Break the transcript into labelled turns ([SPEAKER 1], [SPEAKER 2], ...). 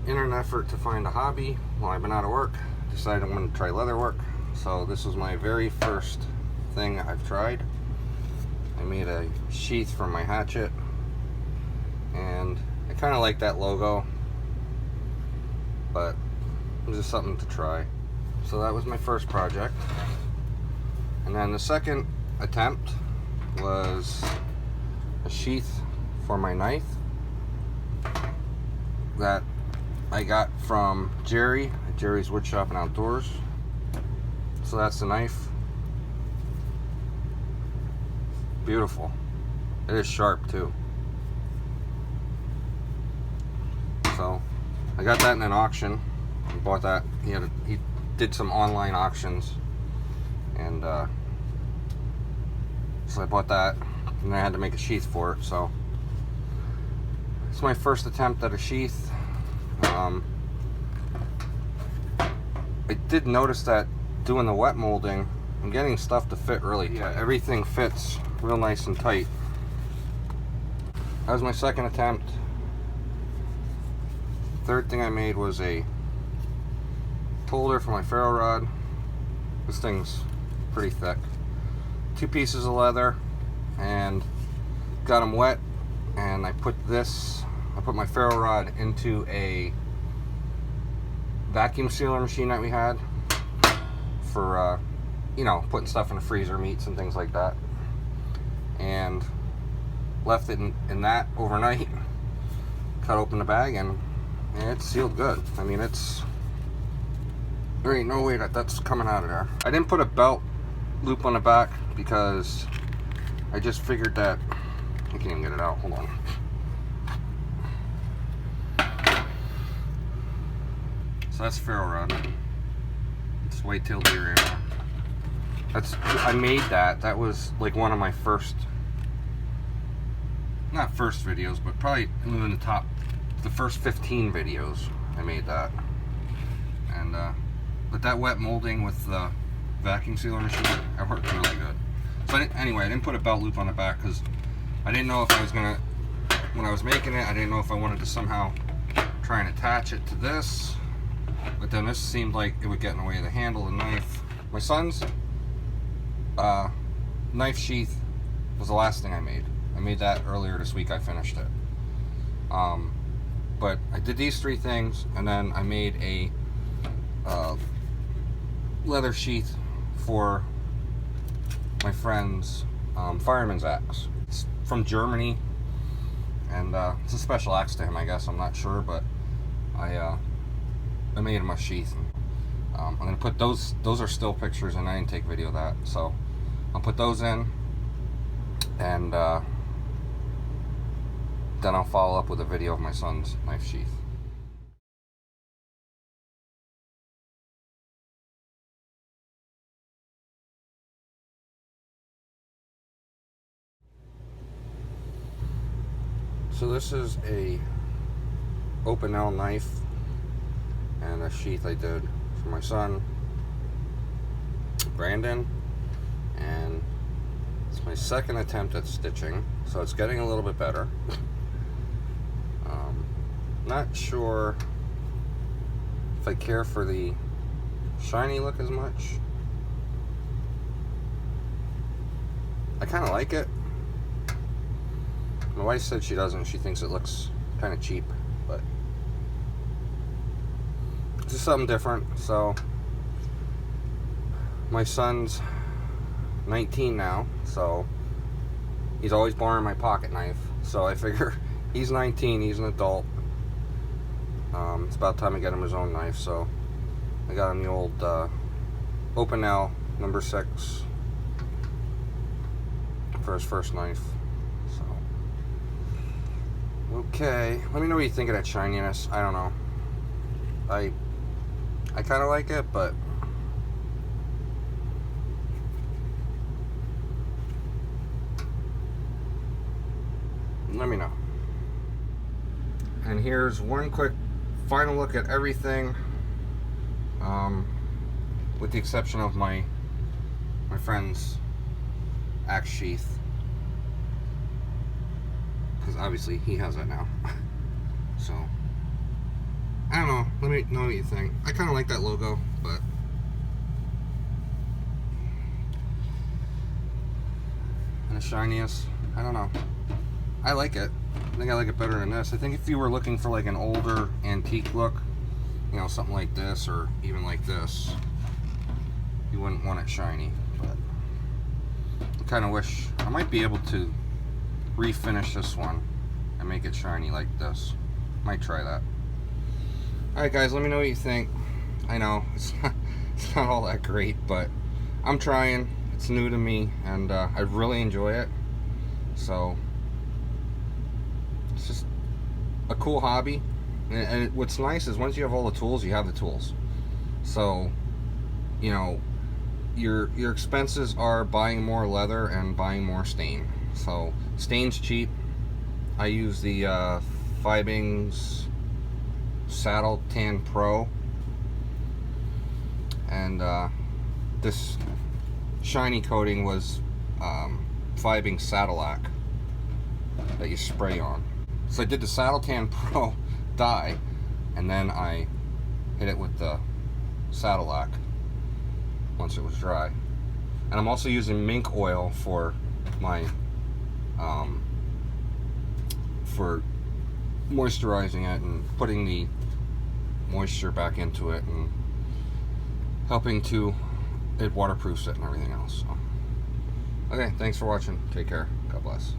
[SPEAKER 1] in an effort to find a hobby while I've been out of work, decided I'm going to try leatherwork. So this was my very first thing I've tried. I made a sheath for my hatchet, and I kind of like that logo, but it was just something to try. So that was my first project. And then the second attempt was a sheath for my knife that I got from Jerry at Jerry's Wood Shop and Outdoors. So that's the knife. Beautiful. It is sharp too. So I got that in an auction. I bought that. He did some online auctions, and so I bought that, and I had to make a sheath for it. So it's my first attempt at a sheath. I did notice that doing the wet molding, I'm getting stuff to fit really. Yeah, everything fits real nice and tight. That was my second attempt. Third thing I made was a holder for my ferro rod. This thing's pretty thick. 2 pieces of leather, and got them wet, and I put my ferro rod into a vacuum sealer machine that we had for you know, putting stuff in the freezer, meats and things like that, and left it in that overnight. Cut open the bag, and it's sealed good. I mean, there ain't no way that's coming out of there. I didn't put a belt loop on the back because I just figured that I can't even get it out. Hold on. So that's ferro rod. It's white-tailed deer ammo. I made that. That was like one of my first, not first videos, but probably in the first 15 videos I made that. And but that wet molding with the vacuum sealer machine, that worked really good. So anyway, I didn't put a belt loop on the back because I didn't know if I was gonna, when I was making it, I didn't know if I wanted to somehow try and attach it to this. But then this seemed like it would get in the way of the handle of the knife. My son's knife sheath was the last thing I made. I made that earlier this week. I finished it. But I did these 3 things, and then I made a leather sheath for my friend's fireman's axe. It's from Germany, and it's a special axe to him, I guess. I'm not sure, but I made him a sheath. I'm gonna put those are still pictures, and I didn't take video of that, so I'll put those in, and then I'll follow up with a video of my son's knife sheath. So this is a open L knife and a sheath I did for my son, Brandon, and it's my second attempt at stitching, so it's getting a little bit better. Not sure if I care for the shiny look as much. I kind of like it. My wife said she doesn't. She thinks it looks kind of cheap, but it's just something different. So my son's 19 now, so he's always borrowing my pocket knife. So I figure he's 19, he's an adult. It's about time I get him his own knife, so I got him the old Open L number 6 for his first knife. So okay, let me know what you think of that shininess. I don't know. I kind of like it, but let me know. And here's one quick final look at everything, with the exception of my friend's axe sheath, because obviously he has that now. So I don't Let me know what you think. I kind of like that logo, but and the shiniest, I don't know. I like it. I think I like it better than this. I think if you were looking for like an older antique look, you know, something like this or even like this, you wouldn't want it shiny. But I kind of wish I might be able to refinish this one and make it shiny like this. Might try that. Alright guys, let me know what you think. I know it's not all that great, but I'm trying. It's new to me, and I really enjoy it. So it's just a cool hobby. And what's nice is once you have all the tools, you have the tools. So, you know, your expenses are buying more leather and buying more stain. So stain's cheap. I use the Fibing's Saddle Tan Pro, and this shiny coating was Fibing Saddle Lack that you spray on. So I did the Saddle Tan Pro dye, and then I hit it with the Saddle Lack once it was dry. And I'm also using mink oil for my for moisturizing it and putting the moisture back into it and helping to, it waterproofs it and everything else. So, okay, thanks for watching. Take care. God bless.